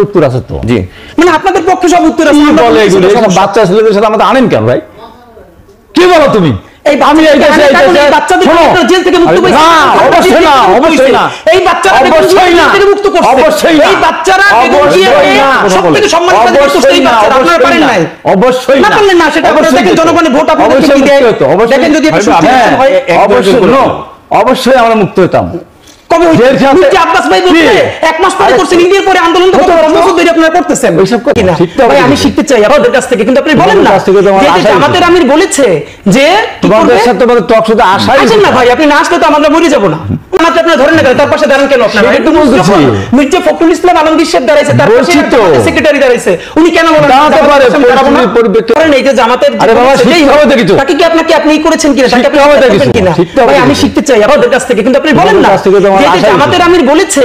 উত্তর আছে তো। জি, মানে আপনাদের পক্ষে সব উত্তর আছে। বলে এগুলো বাচ্চা ছেলেদের সাথে আমাদের আনেন কেন ভাই? কি বলো তুমি? আমি এই দেশে বাচ্চাদের জেল থেকে মুক্ত করেছি। না, অবশ্যই না, অবশ্যই না, এই বাচ্চারা অবশ্যই না, থেকে মুক্ত করছে, অবশ্যই না, এই বাচ্চারা সবথেকে সম্মানিত দেশ এই বাচ্চারা। আপনারা পারেন নাই, অবশ্যই না পারলেন না, সেটা আপনারা দেখেন জনগণের ভোট আপনাদেরকে কি দেয়। দেখেন যদি এটা সত্যি হয় অবশ্যই আমরা মুক্ত হতাম। কবে হইছে? আব্বাস ভাই বলতে এক মাস পরে করছেন, ঈদের পরে আন্দোলন তো কত বছর ধরে আপনারা করতেছেন। ওইসব কথা ভাই আমি শিখতে চাই আপনাদের কাছ থেকে, কিন্তু আপনি বলেন না যে আমাদের আমির বলেছে যে তোমাদের সাথে তোমাদের টক শুধু আশাই আসেন না ভাই, আপনি না আসলে তো আমরা মরে যাব না। আমাকে আপনারা ধরেন না কেন? তার পাশে দাঁড়ান কেন আপনারা? একটু বলতেছি মির্জা ফখরুল ইসলাম আলমগীর সাহেব দাঁড়াইছে, তার পাশে সেক্রেটারি দাঁড়াইছে, উনি কেন বলেন দাঁড়াতে পারে? কারণ এই যে জামাতের আরে বাবা শিখতে হবে দেখি তো, তাকে কি আপনাকে আপনিই করেছেন কিনা, তাকে আপনি হবে দেখি কিনা? ভাই আমি শিখতে চাই আপনাদের কাছ থেকে, কিন্তু আপনি বলেন না যে আমাদের আমির বলেছে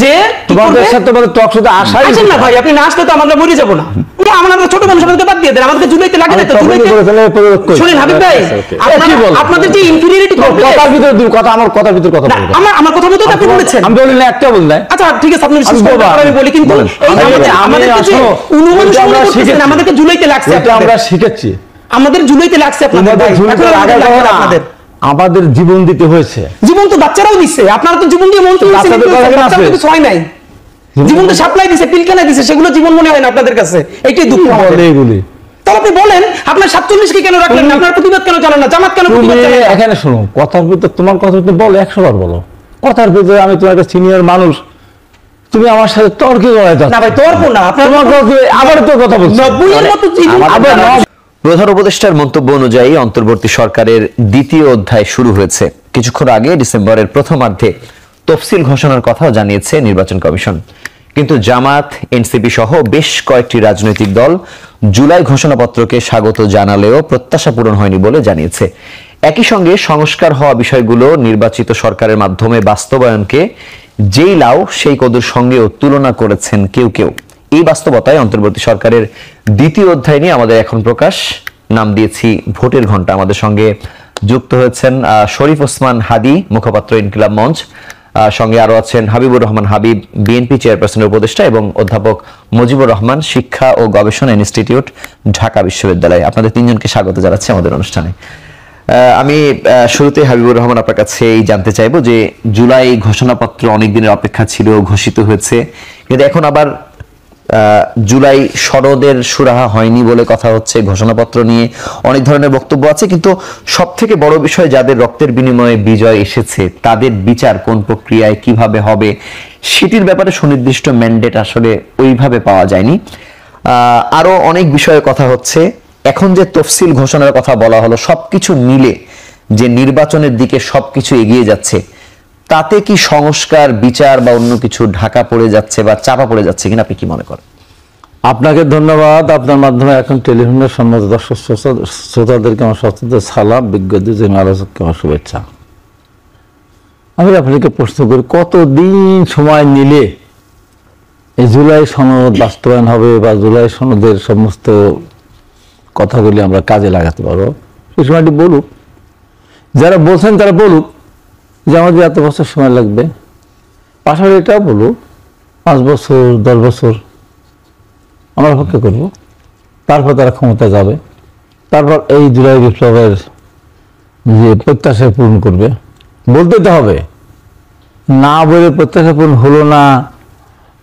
যে তোমাদের সাথে তোমাদের টক শুধু আশাই। আসেন না ভাই, আপনি না আসলে তো আমরা মরে যাব না। আমরা ছোট মানুষ, আমাদেরকে বাদ দিয়ে দেন, আমাদেরকে জুলাইতে লাগে না তো। শুনেন হাবিব ভাই, আপনাদের যে ইনফিরিয়রিটি কথার ভিতর কথা, আমার কথার ভিতর কথা বলবেন। আমার কথা বলতে আপনি বলেছেন, আমি বলি না, একটা বল না। আচ্ছা ঠিক আছে, আপনি বিশ্বাস করেন আমি বলি, কিন্তু আমাদের কাছে অনুমান শুনে করতেছেন আমাদেরকে জুলাইতে লাগছে। এটা আমরা শিখেছি, আমাদের জুলাইতে লাগছে আপনাদের। আপনাদের আমাদের জীবন দিতে হয়েছে। জীবন তো বাচ্চারাও দিচ্ছে, আপনারা তো জীবন দিয়ে মন্ত্রী হয়েছেন, বাচ্চারা কিছু হয় নাই। জীবন তো সাপ্লাই দিছে, পিলকানা দিছে, সেগুলো জীবন মনে হয় না আপনাদের কাছে। এইটাই দুঃখ বলে এগুলি। তাহলে আপনি বলেন আপনার 47 কে কেন রাখলেন না? আপনার প্রতিবাদ কেন জানান না? জামাত কেন প্রতিবাদ জানান না? এখানে শুনো, কথার ভিতর তোমার কথা ভিতর বলো, 100 বার বলো। কথার ভিতরে আমি তোমার একটা সিনিয়র মানুষ, তুমি আমার সাথে তর্কে জড়ায় যাচ্ছ। না ভাই তর্ক না, আপনার আবার তো কথা বলছো। প্রধান উপদেষ্টার মন্তব্য অনুযায়ী অন্তর্বর্তী সরকারের দ্বিতীয় অধ্যায় শুরু হয়েছে। কিছুক্ষণ আগে ডিসেম্বরের প্রথমার্ধে তফসিল ঘোষণার কথাও জানিয়েছে নির্বাচন কমিশন। কিন্তু জামাত, এনসিপি সহ বেশ কয়েকটি রাজনৈতিক দল জুলাই ঘোষণাপত্রকে স্বাগত জানালেও প্রত্যাশা পূরণ হয়নি বলে জানিয়েছে। একই সঙ্গে সংস্কার হওয়া বিষয়গুলো নির্বাচিত সরকারের মাধ্যমে বাস্তবায়নকে যেই লাউ সেই কদুর সঙ্গেও তুলনা করেছেন কেউ কেউ। এই বাস্তবতায় অন্তর্বর্তী সরকারের দ্বিতীয় অধ্যায় নিয়ে আমাদের এখন প্রকাশ, নাম দিয়েছি ভোটের ঘন্টা। আমাদের সঙ্গে যুক্ত হয়েছেন শরীফ ওসমান হাদি, মুখপাত্র ইনকিলাব মঞ্চ, সঙ্গে আরো আছেন হাবিবুর রহমান হাবিব, বিএনপি চেয়ারপারসনের উপদেষ্টা, এবং অধ্যাপক মুজিবুর রহমান, শিক্ষা ও গবেষণা ইনস্টিটিউট, ঢাকা বিশ্ববিদ্যালয়। আপনাদের তিনজনকে স্বাগত জানাচ্ছি আমাদের অনুষ্ঠানে। আমি শুরুতে হাবিবুর রহমান আপনার কাছে জানতে চাইবো যে জুলাই ঘোষণাপত্র অনেক দিনের অপেক্ষা ছিল, ঘোষিত হয়েছে, কিন্তু এখন আবার জুলাই সনদের সুরাহা হয়নি বলে কথা হচ্ছে। ঘোষণাপত্র নিয়ে অনেক ধরনের বক্তব্য আছে, কিন্তু সব থেকে বড় বিষয় যাদের রক্তের বিনিময়ে বিজয় এসেছে তাদের বিচার কোন প্রক্রিয়ায় কিভাবে হবে সেটির ব্যাপারে সুনির্দিষ্ট ম্যান্ডেট আসলে ওইভাবে পাওয়া যায়নি। আরো অনেক বিষয়ে কথা হচ্ছে। এখন যে তফসিল ঘোষণার কথা বলা হলো, সবকিছু মিলে যে নির্বাচনের দিকে সবকিছু এগিয়ে যাচ্ছে, তাতে কি সংস্কার, বিচার বা অন্য কিছু ঢাকা পড়ে যাচ্ছে বা চাপা পড়ে যাচ্ছে কিনা, আপনি কি মনে করেন? আপনাকে ধন্যবাদ। আপনার মাধ্যমে এখন টেলিভিশনের সম্মত দর্শক শ্রোতাদেরকে আমার সচেতন সালাম, বিজ্ঞ দুজন আলোচককে আমার শুভেচ্ছা। আমি আপনাকে প্রশ্ন করি, কতদিন সময় নিলে এই জুলাই সনদ বাস্তবায়ন হবে বা জুলাই সনদের সমস্ত কথাগুলি আমরা কাজে লাগাতে পারবো? সেই সময়টি বলুক, যারা বলছেন তারা বলুক যে আমাদের এত বছর সময় লাগবে। পাশাপাশি এটাও বলুক 5 বছর 10 বছর আমরা অপেক্ষা করব, তারপর তারা ক্ষমতা যাবে, তারপর এই জুলাই বিপ্লবের যে প্রত্যাশা পূরণ করবে। বলতে তো হবে, না বলে প্রত্যাশা পূরণ হলো না,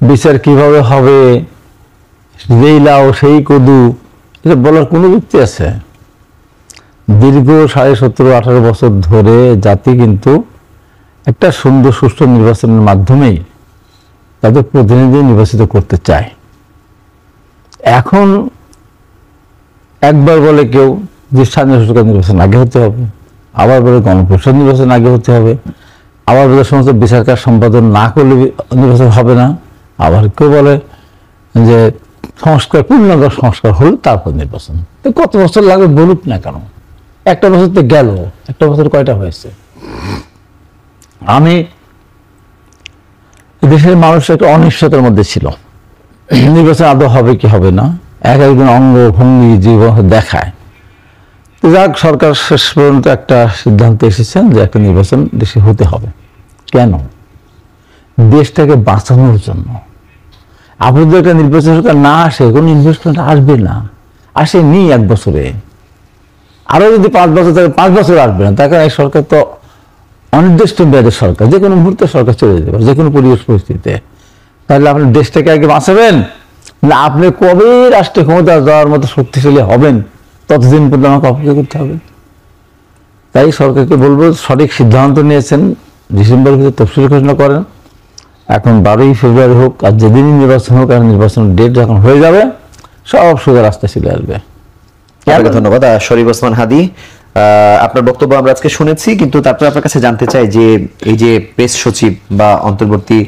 বিচার কিভাবে হবে, যেই লাও সেই কদু, এটা বলার কোনো যুক্তি আছে? দীর্ঘ 17.5-18 বছর ধরে জাতি কিন্তু একটা সুন্দর সুষ্ঠু নির্বাচনের মাধ্যমেই তাদের প্রতিনিধি নির্বাচিত করতে চায়। এখন একবার বলে কেউ যে স্থানীয় সরকার নির্বাচন আগে হতে হবে, আবার বলে গণপরিষদ নির্বাচন আগে হতে হবে, আবার বলে সমস্ত বিচার কাজ সম্পাদন না করলে নির্বাচন হবে না, আবার কেউ বলে যে সংস্কার, পূর্ণাঙ্গ সংস্কার হলে তারপর নির্বাচন। তো কত বছর লাগবে বলুক না কেন? একটা বছর তো গেল, একটা বছর কয়টা হয়েছে? আমি দেশের মানুষ একটা অনিশ্চয়তার মধ্যে ছিল, নির্বাচন আদৌ হবে কি হবে না, একদিন অঙ্গ ভঙ্গি জীবন দেখায়। তো যাক, সরকার শেষ পর্যন্ত একটা সিদ্ধান্তে এসেছেন যে একটা নির্বাচন দেশে হতে হবে। কেন? দেশটাকে বাঁচানোর জন্য। আপনাদের একটা নির্বাচন সরকার না আসে, কোনো ইনভেস্টমেন্ট আসবে না, আসেনি 1 বছরে। আরো যদি 5 বছর থাকে, 5 বছর আসবে না। তার কারণ এই সরকার তো অনির্দিষ্ট মেয়াদের সরকার, যে কোনো মুহূর্তে সরকার চলে যেতে পারে, যে কোনো পরিবেশ পরিস্থিতিতে। তাহলে আপনি দেশটাকে আগে বাঁচাবেন না আপনি কবে রাষ্ট্রীয় ক্ষমতা যাওয়ার মতো শক্তিশালী হবেন, ততদিন পর্যন্ত আমাকে অপেক্ষা করতে হবে। তাই সরকারকে বলবো, সঠিক সিদ্ধান্ত নিয়েছেন, ডিসেম্বরের ভিতরে তফসিল ঘোষণা করেন। এখন 12ই ফেব্রুয়ারি হোক আর যেদিনই নির্বাচন হোক, আর নির্বাচনের ডেট যখন হয়ে যাবে সব সোজা রাস্তায় চলে আসবে। আপনাকে ধন্যবাদ শরীফ ওসমান হাদী। আপনার বক্তব্য আমরা আজকে শুনেছি, কিন্তু তারপরে আপনার কাছে জানতে চাই যে এই যে প্রেস সচিব বা অন্তর্বর্তী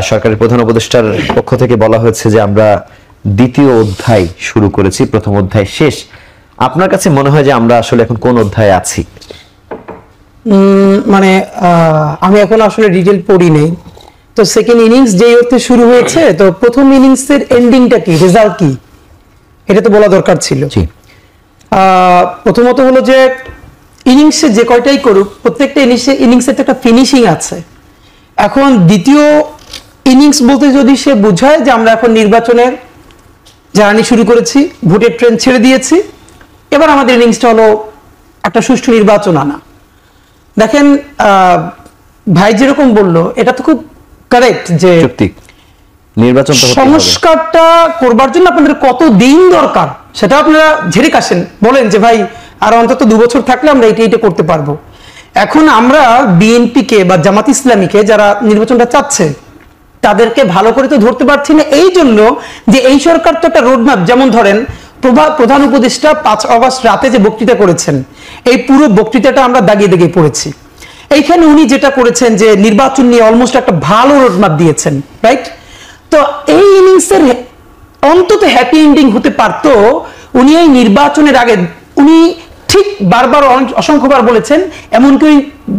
সরকারের প্রধান উপদেষ্টার পক্ষ থেকে বলা হয়েছে যে আমরা 2য় অধ্যায় শুরু করেছি, প্রথম অধ্যায় শেষ। আপনার কাছে মনে হয় যে আমরা আসলে এখন কোন অধ্যায়ে আছি? মানে আমি এখন আসলে ডিটেল পড়ি নেই। তো সেকেন্ড ইনিংস যেই অর্থে শুরু হয়েছে, তো প্রথম ইনিংসের এন্ডিংটা কি, রেজাল্ট কি, এটা তো বলা দরকার ছিল। প্রথমত হলো যে ইনিংসে যে কয়টাই করুক, প্রত্যেকটা ইনিংসের একটা ফিনিশিং আছে। এখন দ্বিতীয় ইনিংস বলতে যদি সে বোঝায় যে আমরা এখন নির্বাচনের জার্নি শুরু করেছি, ভোটের ট্রেন ছেড়ে দিয়েছি, এবার আমাদের ইনিংসটা হলো একটা সুষ্ঠু নির্বাচন আনা। দেখেন ভাই যেরকম বললো, এটা তো খুব কারেক্ট যে নির্বাচন সংস্কারটা করবার জন্য আপনাদের কত দিন দরকার সেটা আপনারা ঝেড়ে কাশেন, বলেন যে ভাই আর অন্তত 2 বছর থাকলে আমরা এটা করতে পারবো। এখন আমরা বিএনপিকে বা জামাত ইসলামীকে যারা নির্বাচনটা চাচ্ছে তাদেরকে ভালো করে তো ধরতে পারছি না, এই জন্য যে এই সরকার তো একটা রোডম্যাপ, যেমন ধরেন প্রধান উপদেষ্টা 5 আগস্ট রাতে যে বক্তৃতা করেছেন, এই পুরো বক্তৃতাটা আমরা দাগিয়ে দাগিয়ে পড়েছি। এইখানে উনি যেটা করেছেন যে নির্বাচন নিয়ে অলমোস্ট একটা ভালো রোডম্যাপ দিয়েছেন, রাইট? তো এই ইনিংসের অন্তত হ্যাপি এন্ডিং হতে পারত উনি এই নির্বাচনের আগে। উনি ঠিক বারবার অসংখ্যবার বলেছেন, এমনকি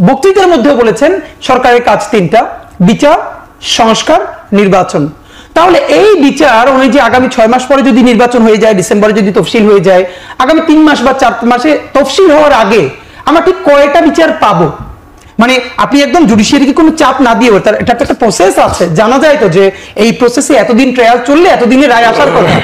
বক্তৃতার মধ্যেও বলেছেন সরকারের কাজ 3টা: বিচার, সংস্কার, নির্বাচন। তাহলে এই বিচার অনুযায়ী আগামী 6 মাস পরে যদি নির্বাচন হয়ে যায়, ডিসেম্বরে যদি তফসিল হয়ে যায়, আগামী 3 মাস বা 4 মাসে তফসিল হওয়ার আগে আমরা ঠিক কয়টা বিচার পাবো? মানে আপনি একদম জুডিশিয়ারিকে কোনো চাপ না দিয়ে, এটা একটা প্রসেস আছে, জানা যায় তো যে এই প্রসেসে এতদিন ট্রায়াল চললে এতদিনে রায় আসার কথা।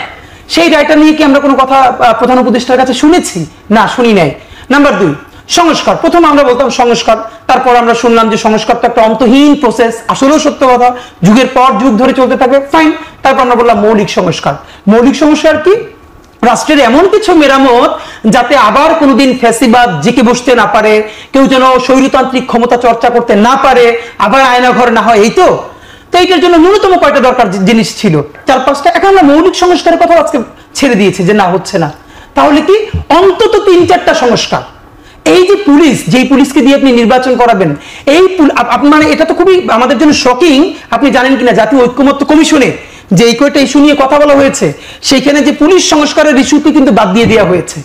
সেই রায়টা নিয়ে কি আমরা কোনো কথা প্রধান উপদেষ্টার কাছে শুনেছি? না, শুনি নাই। নাম্বার 2, সংস্কার। প্রথম আমরা বলতাম সংস্কার, তারপর আমরা শুনলাম যে সংস্কার তো একটা অন্তহীন প্রসেস, আসলেও সত্য কথা, যুগের পর যুগ ধরে চলতে থাকবে, ফাইন। তারপর আমরা বললাম মৌলিক সংস্কার। মৌলিক সংস্কার কি? রাষ্ট্রের এমন কিছু মেরামত যাতে আবার কোনোদিন ফ্যাসিবাদ জেকে বসতে না পারে, কেউ যেন স্বৈরতান্ত্রিক ক্ষমতা চর্চা করতে না পারে, আবার আয়নাঘর না হয়, এই তো। তো এইটার জন্য ন্যূনতম কয়টা দরকার জিনিস ছিল? 4-5টা। এখন আমরা মৌলিক সংস্কারের কথা আজকে ছেড়ে দিয়েছি যে না, হচ্ছে না। তাহলে কি অন্তত 3-4টা সংস্কার। এই যে পুলিশ, যেই পুলিশকে দিয়ে আপনি নির্বাচন করাবেন, এই মানে এটা তো খুবই আমাদের জন্য শকিং। আপনি জানেন কিনা, জাতীয় ঐক্যমত্য কমিশনে যে এই কয়টা ইস্যু নিয়ে কথা বলা হয়েছে, সেইখানে যে পুলিশ সংস্কারের ইস্যুটি কিন্তু বাদ দিয়ে দেওয়া হয়েছে।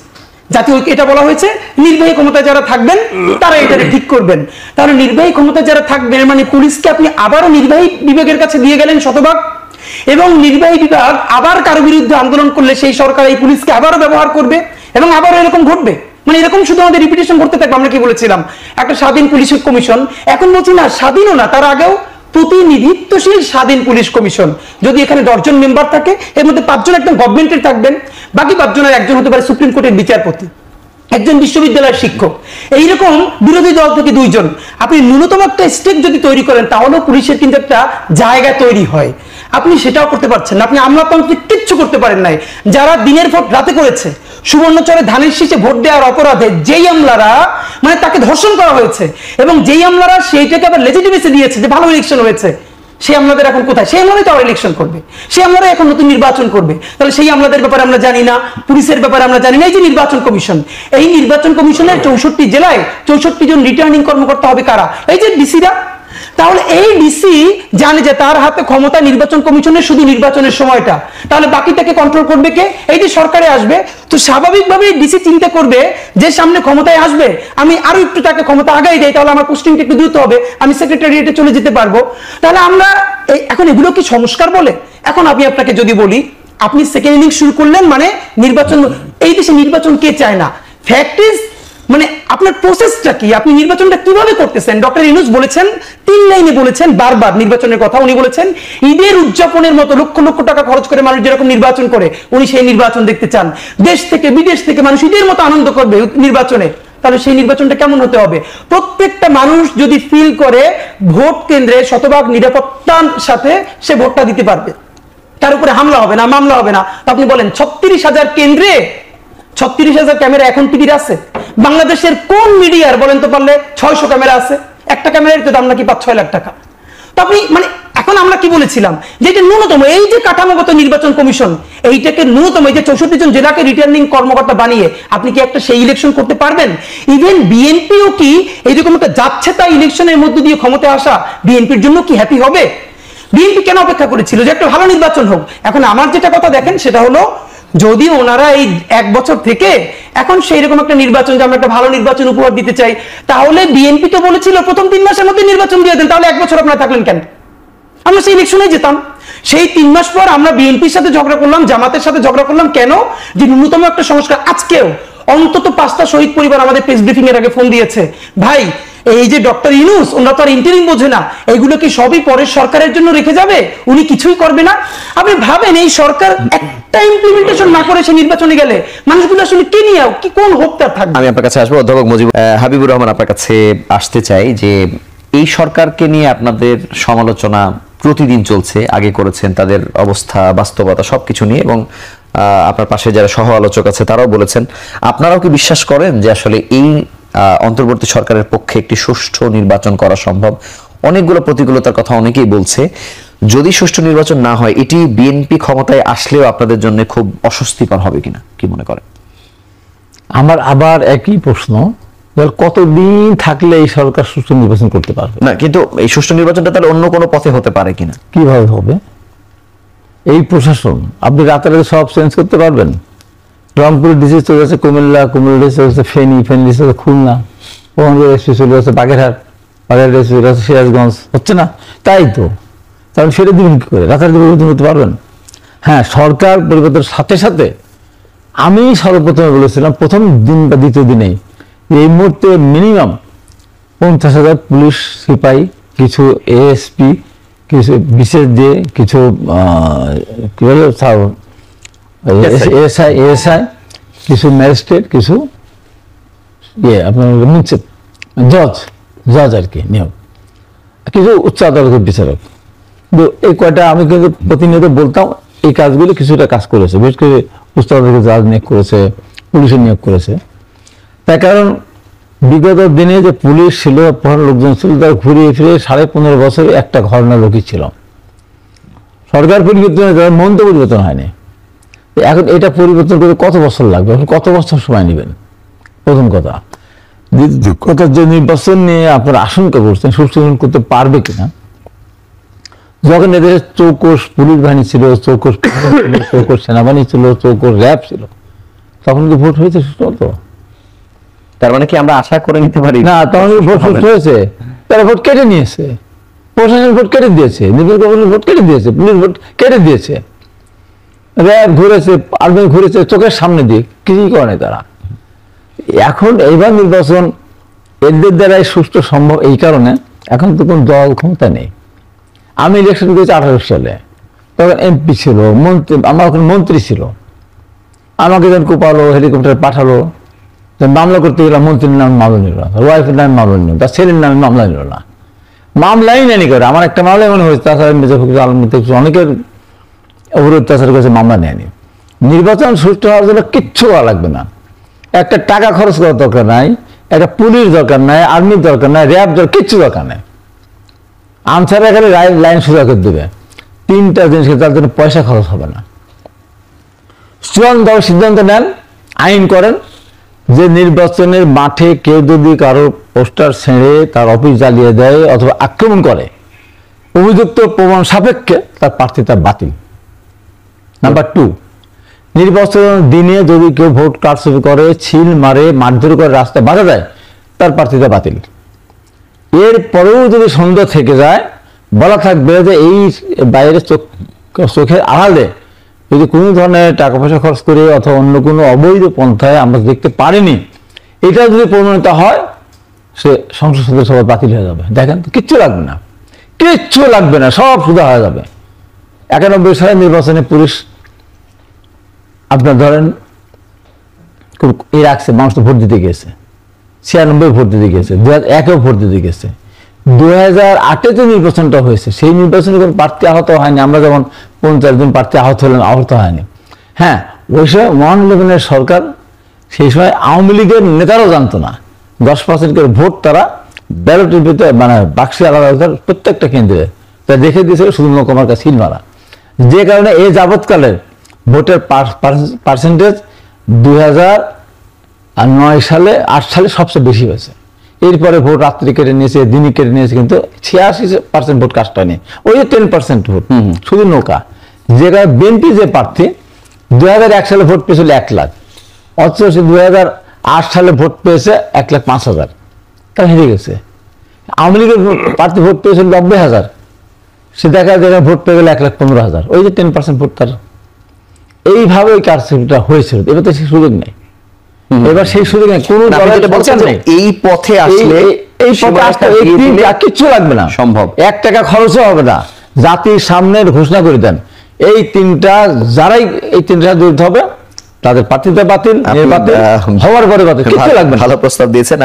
জাতীয় এটা বলা হয়েছে নির্বাহী ক্ষমতায় যারা থাকবেন তারা এটাকে ঠিক করবেন। তাহলে নির্বাহী ক্ষমতায় যারা থাকবেন মানে পুলিশকে আপনি আবারও নির্বাহী বিভাগের কাছে দিয়ে গেলেন শতভাগ, এবং নির্বাহী বিভাগ আবার কারো বিরুদ্ধে আন্দোলন করলে সেই সরকার এই পুলিশকে আবারও ব্যবহার করবে, এবং আবারও এরকম ঘটবে। মানে এরকম শুধু আমাদের রিপিটেশন করতে থাকবে। আমরা কি বলেছিলাম? একটা স্বাধীন পুলিশ কমিশন, এখন বলছি না স্বাধীনও না, তার আগেও প্রতিনিধিত্বশীল স্বাধীন পুলিশ কমিশন। যদি এখানে 10 জন মেম্বার থাকে, এর মধ্যে 5 জন একদম গভর্নমেন্টের থাকবেন, বাকি 5 জনের একজন হতে পারে সুপ্রিম কোর্টের বিচারপতি, একজন বিশ্ববিদ্যালয়ের শিক্ষক, এইরকম বিরোধী দল থেকে 2 জন। আপনি ন্যূনতম একটা স্টেপ যদি তৈরি করেন, তাহলেও পুলিশের কিন্তু একটা জায়গা তৈরি হয়। আপনি সেটাও করতে পারছেন না। আপনি আমলাতন্ত্রে কিচ্ছু করতে পারেন নাই। যারা দিনের ভোট রাতে করেছে, সুবর্ণচরে ধানের শীষে ভোট দেওয়ার অপরাধে যেই আমলারা, মানে তাকে ধর্ষণ করা হয়েছে, এবং যেই আমলারা সেইটাকে আবার লেজিটিমেসি দিয়েছে যে ভালো ইলেকশন হয়েছে, সেই আমলাদের এখন কোথায়? সেই আমলারাই তো আবার ইলেকশন করবে, সেই আমলারাই এখন নতুন নির্বাচন করবে। তাহলে সেই আমলাদের ব্যাপারে আমরা জানি না, পুলিশের ব্যাপারে আমরা জানি না। এই যে নির্বাচন কমিশন, এই নির্বাচন কমিশনের 64 জেলায় 64 জন রিটার্নিং কর্মকর্তা হবে কারা? এই যে ডিসিরা। তাহলে এই ডিসি জানে যে তার হাতে ক্ষমতা নির্বাচন কমিশনের শুধু নির্বাচনের সময়টা, তাহলে বাকিটাকে কন্ট্রোল করবে কে? এই যে সরকারে আসবে, তো স্বাভাবিকভাবে ডিসি চিন্তা করবে যে সামনে ক্ষমতায় আসবে, আমি আরো একটু তাকে ক্ষমতা আগাই দেই, তাহলে আমার পোস্টিংটা একটু দ্রুত হবে, আমি সেক্রেটারিয়েটে চলে যেতে পারবো। তাহলে আমরা এখন এগুলো কি সংস্কার বলে? এখন আমি আপনাকে যদি বলি, আপনি সেকেন্ড ইনিংস শুরু করলেন, মানে নির্বাচন, এই দেশে নির্বাচন কে চায় না? ফ্যাক্ট ইজ মানে আপনার প্রসেসটা কি, আপনি নির্বাচনটা কিভাবে করতেছেন? ডক্টর ইউনূস বলেছেন 3 লাইনে বলেছেন বারবার নির্বাচনের কথা। উনি বলেছেন ঈদের উদযাপনের মতো লক্ষ লক্ষ টাকা খরচ করে মানুষ যেরকম নির্বাচন করে উনি সেই নির্বাচন দেখতে চান। দেশ থেকে বিদেশ থেকে মানুষ ঈদের মতো আনন্দ করবে নির্বাচনে। তাহলে সেই নির্বাচনটা কেমন হতে হবে? প্রত্যেকটা মানুষ যদি ফিল করে ভোট কেন্দ্রে শতভাগ নিরাপত্তার সাথে সে ভোটটা দিতে পারবে, তার উপরে হামলা হবে না, মামলা হবে না। আপনি বলেন 36,000 কেন্দ্রে 36,000 ক্যামেরা এখন টিভির আছে? বাংলাদেশের কোন মিডিয়ার বলেন তো পারলে 600 ক্যামেরা আছে? একটা ক্যামেরার তো দাম নাকি 5-6 লাখ টাকা। তো আপনি মানে এখন আমরা কি বলেছিলাম যে এটা ন্যূনতম, এই যে কাঠামোগত নির্বাচন কমিশন এইটাকে ন্যূনতম, এই যে 64 জন জেলাকে রিটার্নিং কর্মকর্তা বানিয়ে আপনি কি একটা সেই ইলেকশন করতে পারবেন? ইভেন বিএনপিও কি এইরকম একটা যাচ্ছে তাই ইলেকশনের মধ্য দিয়ে ক্ষমতায় আসা বিএনপির জন্য কি হ্যাপি হবে? বিএনপি কেন অপেক্ষা করেছিল যে একটা ভালো নির্বাচন হোক? এখন আমার যেটা কথা দেখেন সেটা হলো যদি ওনারা এই 1 বছর থেকে এখন সেই রকম একটা নির্বাচন যে আমরা একটা ভালো নির্বাচন উপহার দিতে চাই, তাহলে বিএনপি তো বলেছিল প্রথম 3 মাসের মধ্যে নির্বাচন দিয়ে দেন, তাহলে 1 বছর আপনারা থাকলেন কেন? আমরা সেই ইলেকশনে যেতাম। সেই 3 মাস পর আমরা বিএনপির সাথে ঝগড়া করলাম, জামাতের সাথে ঝগড়া করলাম, কেন? যে ন্যূনতম একটা সংস্কার। আজকেও অন্তত 5টা শহীদ পরিবার আমাদের প্রেস ব্রিফিং এর আগে ফোন দিয়েছে, ভাই এই যে ডক্টর ইউনূস ওনারা তো আর ইন্টারিম বোঝে না, এগুলো কি সবই পরের সরকারের জন্য রেখে যাবে, উনি কিছুই করবে না? আপনি ভাবেন এই সরকার একটা ইমপ্লিমেন্টেশন না করে সে নির্বাচনে গেলে মানুষগুলো আসলে কি নিয়ে কি কোন হোপটা থাকবে? আমি আপনার কাছে আসবো অধ্যাপক হাবিবুর রহমান, আপনার কাছে আসতে চাই যে এই সরকারকে নিয়ে আপনাদের সমালোচনা প্রতিদিন চলছে, আগে করেছেন, তাদের অবস্থা বাস্তবতা সবকিছু নিয়ে, এবং আপনার পাশে যারা সহ আলোচক আছে তারাও বলেছেন। আপনারাও কি বিশ্বাস করেন যে আসলে এই অন্তর্বর্তী সরকারের পক্ষে একটি সুষ্ঠু নির্বাচন করা সম্ভব? অনেকগুলো প্রতিকূলতার কথা অনেকেই বলছে। যদি সুষ্ঠু নির্বাচন না হয় এটি বিএনপি ক্ষমতায় আসলেও আপনাদের জন্য খুব অস্বস্তিকর হবে কিনা, কি মনে করেন? আমার আবার একই প্রশ্ন, কতদিন থাকলে এই সরকার সুষ্ঠু নির্বাচন করতে পারবে? না, কিন্তু এই সুষ্ঠু নির্বাচনটা তাহলে অন্য কোনো পথে হতে পারে কিনা? কিভাবে হবে? এই প্রশাসন আপনি রাতারাতি সব চেঞ্জ করতে পারবেন? রংপুরের ডিসি চলে যাচ্ছে কুমিল্লা, কুমিল্লা ডিসি চলে যাচ্ছে ফেনী, ফেনী ডিসি চলে খুলনা, এসপি চলে যাচ্ছে বাগেরহাট, বাগেরহাট এসপি চলে যাচ্ছে সিরাজগঞ্জ। হচ্ছে না? তাই তো। তাহলে সেটা দিবেন কি করে? রাতারাতি পরিবর্তন করতে পারবেন? হ্যাঁ, সরকার পরিবর্তনের সাথে সাথে আমি সর্বপ্রথমে বলেছিলাম প্রথম দিন বা দ্বিতীয় দিনেই এই মুহূর্তে মিনিমাম 50,000 পুলিশ সিপাহী, কিছু এএসপি, কিছু বিশেষ দিয়ে, কিছু কি বলে এএসআই, কিছু ম্যাজিস্ট্রেট, কিছু আপনার জজ আর কি নিয়োগ, কিছু উচ্চ আদালতের বিচারক। কিন্তু এই কয়টা আমি কিন্তু প্রতিনিয়ত বলতাম এই কাজগুলি কিছুটা কাজ করেছে, বিশেষ করে উচ্চ আদালতের জজ নিয়োগ করেছে, পুলিশের নিয়োগ করেছে। তার কারণ বিগত দিনে যে পুলিশ ছিল, লোকজন ছিল, তার ঘুরিয়ে ফিরে 15.5 বছরে একটা ঘটনা লোকই ছিল। সরকার পরিবর্তন, মন তো পরিবর্তন হয়নি। এখন এটা পরিবর্তন করে কত বছর লাগবে? এখন কত বছর সময় নেবেন? প্রথম কথা। দ্বিতীয় কথা, যে নির্বাচন নিয়ে আপনারা আশঙ্কা করছেন সুষ্ঠু করতে পারবে কিনা, যখন এদের চৌকস পুলিশ বাহিনী ছিল, চৌকস সেনাবাহিনী ছিল, চৌকস র্যাব ছিল, তখন কি ভোট হয়েছে সুষ্ঠু মতো? তার মানে কি আমরা আশা করে নিতে পারি না? তখন ভোট সুষ্ঠু হয়েছে? তারা ভোট কেটে নিয়েছে, প্রশাসন ভোট কেটে দিয়েছে, নির্বাচন কমিশন ভোট কেটে দিয়েছে, পুলিশ ভোট কেটে দিয়েছে, র্যাব ঘুরেছে, আর্মি ঘুরেছে, চোখের সামনে দিয়ে কিছুই করে নাই তারা। এখন এইবার নির্বাচন এদের দ্বারাই সুষ্ঠু সম্ভব এই কারণে এখন তো কোন দল ক্ষমতা নেই। আমি ইলেকশন করেছি 18 সালে, তখন এমপি ছিল, মন্ত্রী, আমার ওখানে মন্ত্রী ছিল, আমাকে যখন কোপালো, হেলিকপ্টার পাঠালো, মামলা করতে গেলাম, মন্ত্রীর নামে মামলা নিল না, ওয়াইফের নামে মামলা নিল, তার ছেলের নামে মামলা নিল না, মামলাই নেয়নি করে। আমার একটা মামলা মনে হয়েছে, তাছাড়া মির্জা ফখরুল আলম অনেকের উপর অত্যাচার করেছে, মামলা নেয়নি। নির্বাচন সুষ্ঠু হওয়ার জন্য কিচ্ছু করা লাগবে না, একটা টাকা খরচ করার দরকার নাই, একটা পুলিশ দরকার নাই, আর্মির দরকার নাই, র্যাব দরকার, কিচ্ছু দরকার নাই। আনসার এখানে লাইন সোজা করে দেবে, 3টা জিনিস, তার জন্য পয়সা খরচ হবে না। চূড়ান্ত সিদ্ধান্ত নেন, আইন করেন যে নির্বাচনের মাঠে কেউ যদি কারো পোস্টার ছেড়ে তার অফিস জ্বালিয়ে দেয় অথবা আক্রমণ করে, অভিযুক্ত প্রমাণ সাপেক্ষে তার প্রার্থিতা বাতিল। নাম্বার 2, নির্বাচন দিনে যদি কেউ ভোট কারচুপি করে, ছিল মারে, মারধর করে, রাস্তায় বাধা দেয়, তার প্রার্থিতা বাতিল। এর পরেও যদি সন্দেহ থেকে যায়, বলা থাকবে যে এই বাইরে চোখের আড়ালে যদি কোনো ধরনের টাকা পয়সা খরচ করে অথবা অন্য কোনো অবৈধ পন্থায় আমরা দেখতে পারিনি, এটা যদি প্রমাণিত হয় সে সংসদ সদস্য সভা বাতিল হয়ে যাবে। দেখেন কিচ্ছু লাগবে না, কিচ্ছু লাগবে না, সব সুদা হয়ে যাবে। 91 সালের নির্বাচনে পুলিশ আপনার ধরেন রাখছে, মানুষ তো ভোট দিতে গেছে, 96 ভোট দিতে গেছে, 2001-এও ভোট দিতে গেছে, 2008-এ যে নির্বাচনটা হয়েছে সেই নির্বাচনে কোনো প্রার্থী আহত হয়নি। আমরা যেমন 50 জন প্রার্থী আহত হলেন, আহত হয়নি। হ্যাঁ, ওই সময় 111-এর সরকার, সেই সময় আওয়ামী লীগের নেতারাও জানতো না 10% করে ভোট তারা ব্যালটের ভিতরে মানে বাক্সে আলাদা প্রত্যেকটা কেন্দ্রে তা দেখে দিয়েছিল শুধু নৌকামার কাছে সিল মারা। যে কারণে এই যাবৎকালের ভোটের পার্সেন্টেজ 2009 সালে 8 সালে সবচেয়ে বেশি হয়েছে। এরপরে ভোট রাত্রি কেটে নিয়েছে, দিনই কেটে নিয়েছে, কিন্তু 86% ভোট কাস্ট হয়নি, ওই 10% ভোট শুধু নৌকা। যে কারণে বিএনপি যে প্রার্থী 2001 সালে ভোট পেয়েছিল 1 লাখ, অথচ সে 2008 সালে ভোট পেয়েছে 1,05,000, তার হেরে গেছে। আওয়ামী লীগের প্রার্থী ভোট পেয়েছিল 90,000, সে দেখা ভোট পেয়ে গেল 1,15,000, ওই যে 10% ভোট তার। এইভাবে ওই কারচুপিটা হয়েছিল। এবার তো সেই সুযোগ নেই, এবার সেই সুযোগ নেই, কোনো বলছেন এই পথে আসলে এই পথে আসলে কিচ্ছু লাগবে না, সম্ভব 1 টাকা খরচও হবে না। জাতির সামনে ঘোষণা করে দেন এই 3টা, যারাই এই 3টা বিরুদ্ধে হবে তাদের প্রার্থিতা বাতিল, হওয়ার পরে বাতিল, কিচ্ছু লাগবে না। ভালো প্রস্তাব দিয়েছেন।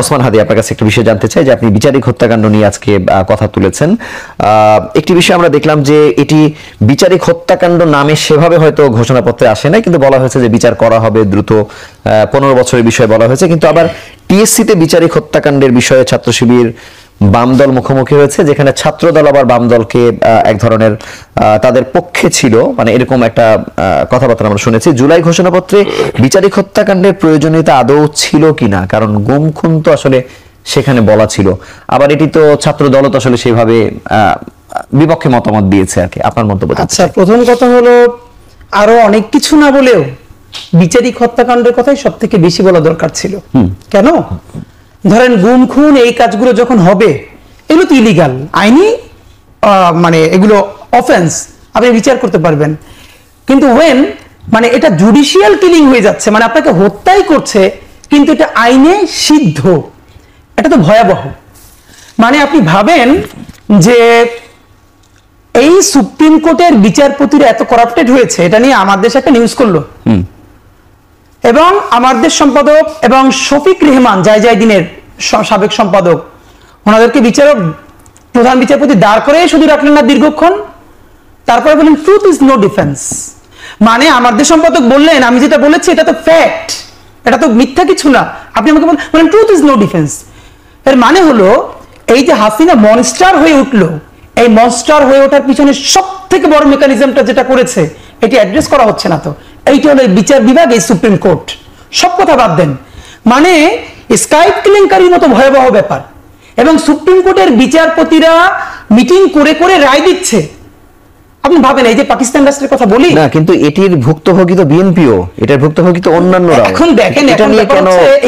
ওসমান হাদি, আপনার কাছে একটা বিষয় জানতে চাই যে আপনি বিচারিক হত্যাকাণ্ড নিয়ে আজকে কথা তুলেছেন। একটি বিষয় আমরা দেখলাম যে এটি বিচারিক হত্যাকাণ্ড নামে সেভাবে হয়তো ঘোষণাপত্রে আসে না, কিন্তু বলা হয়েছে যে বিচার করা হবে দ্রুত, 15 বছরের বিষয় বলা হয়েছে। কিন্তু আবার টিএসসিতে বিচারিক হত্যাকাণ্ডের বিষয়ে ছাত্র শিবির বাম দল মুখোমুখি হয়েছে, যেখানে ছাত্র দল আবার বাম দলকে এক ধরনের তাদের পক্ষে ছিল, মানে এরকম একটা কথাবার্তা আমরা শুনেছি। জুলাই ঘোষণাপত্রে বিচারিক হত্যাকাণ্ডের প্রয়োজনীয়তা আদৌ ছিল কিনা, কারণ গুম খুন তো আসলে সেখানে বলা ছিল, আবার এটি তো ছাত্র দলও তো আসলে সেভাবে বিপক্ষে মতামত দিয়েছে আর কি। আপনার মন্তব্য? আচ্ছা, প্রথম কথা হলো আরো অনেক কিছু না বলেও বিচারিক হত্যাকাণ্ডের কথাই সব থেকে বেশি বলা দরকার ছিল। কেন? ধরেন গুম খুন এই কাজগুলো যখন হবে, এগুলো তো ইলিগাল, আইনি মানে এগুলো অফেন্স, আপনি বিচার করতে পারবেন। কিন্তু ওয়েন মানে এটা জুডিশিয়াল কিলিং হয়ে যাচ্ছে, মানে আপনাকে হত্যাই করছে কিন্তু এটা আইনে সিদ্ধ, এটা তো ভয়াবহ। মানে আপনি ভাবেন যে এই সুপ্রিম কোর্টের বিচারপতিরা এত করাপ্টেড হয়েছে, এটা নিয়ে আমার দেশ একটা নিউজ করলো, এবং আমার দেশ সম্পাদক এবং শফিক রেহমান দিনের সাবেক সম্পাদক, ওনাদেরকে বিচারক প্রধান বিচারপতি দাঁড় করে শুধু রাখলেন না দীর্ঘক্ষণ, তারপরে বললেন ট্রুথ ইজ নো ডিফেন্স। মানে আমার দেশ সম্পাদক বললেন আমি যেটা বলেছি এটা তো ফ্যাক্ট, এটা তো মিথ্যা কিছু না, আপনি আমাকে বলেন ট্রুথ ইজ নো ডিফেন্স। এর মানে হলো এই যে হাসিনা মনস্টার হয়ে উঠলো, এই মনস্টার হয়ে ওঠার পিছনে সব থেকে বড় মেকানিজমটা যেটা করেছে এটি অ্যাড্রেস করা হচ্ছে না। তো এইটা হলো বিচার বিভাগ, এই সুপ্রিম কোর্ট। সব কথা বাদ দেন, মানে স্কাইপ কেলেঙ্কারির মতো ভয়াবহ ব্যাপার, এবং সুপ্রিম কোর্টের বিচারপতিরা মিটিং করে করে রায় দিচ্ছে। আপনি ভাবেন এই যে পাকিস্তান রাষ্ট্রের কথা বলি না, কিন্তু এটির ভুক্তভোগী তো বিএনপিও, এটার ভুক্তভোগী তো অন্যান্যরা। এখন দেখেন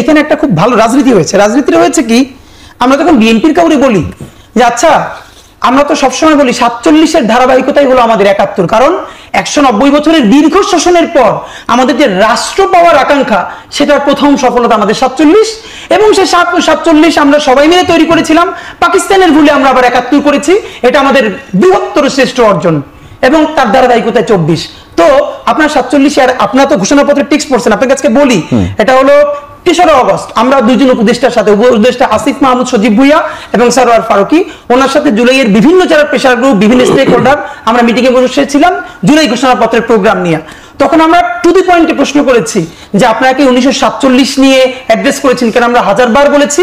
এখানে একটা খুব ভালো রাজনীতি হয়েছে। রাজনীতিটা হয়েছে কি, আমরা যখন বিএনপির কাউরে বলি যে আচ্ছা আমরা তো সবসময় বলি 47-এর ধারাবাহিকতাই হলো আমাদের 71, কারণ 190 বছরের দীর্ঘ শাসনের পর আমাদের যে রাষ্ট্র পাওয়ার আকাঙ্ক্ষা সেটার প্রথম সফলতা আমাদের 47, এবং সেই 47 আমরা সবাই মিলে তৈরি করেছিলাম। পাকিস্তানের ভুলে আমরা আবার 71 করেছি, এটা আমাদের বৃহত্তর শ্রেষ্ঠ অর্জন, এবং তার ধারাবাহিকতায় 24। তো আপনার 47 আর আপনার তো ঘোষণাপত্রের টেক্সট পড়ছেন, আপনার কাছে বলি এটা হলো 3রা অগস্ট আমরা দুইজন উপদেষ্টার সাথে, উপদেষ্টা আসিফ মাহমুদ সজীব ভুইয়া এবং সরওয়ার ফারুকি, ওনার সাথে জুলাইয়ের বিভিন্ন যারা প্রেসার গ্রুপ, বিভিন্ন স্টেক হোল্ডার, আমরা মিটিং এ বসেছিলাম জুলাই ঘোষণাপত্রের প্রোগ্রাম নিয়ে। তখন আমরা টু দি পয়েন্টে প্রশ্ন করেছি যে আপনারা কি 1947 নিয়ে অ্যাড্রেস করেছেন? কেন আমরা 1000বার বলেছি